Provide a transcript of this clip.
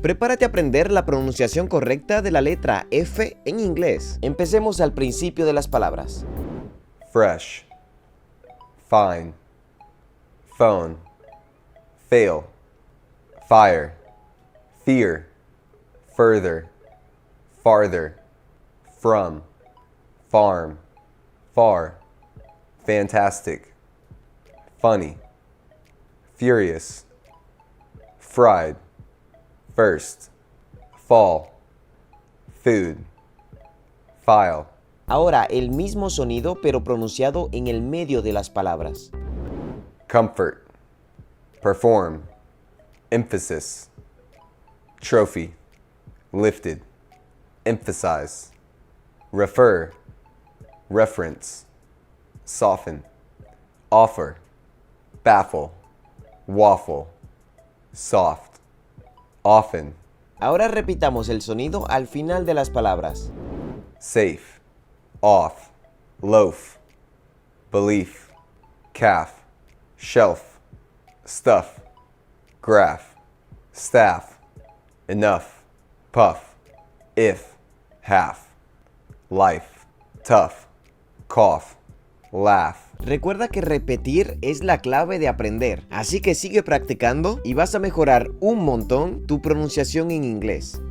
Prepárate a aprender la pronunciación correcta de la letra F en inglés. Empecemos al principio de las palabras. Fresh, fine, phone, fail, fire, fear, further, farther, from, farm, far, fantastic, funny, furious, fried, first, fall, food, file. Ahora el mismo sonido pero pronunciado en el medio de las palabras. Comfort, perform, emphasis, trophy, lifted, emphasize, refer, reference, soften, offer, baffle, waffle, soft, often. Ahora repitamos el sonido al final de las palabras. Safe, off, loaf, belief, calf, shelf, stuff, graph, staff, enough, puff, if, half, life, tough, cough, laugh. Recuerda que repetir es la clave de aprender, así que sigue practicando y vas a mejorar un montón tu pronunciación en inglés.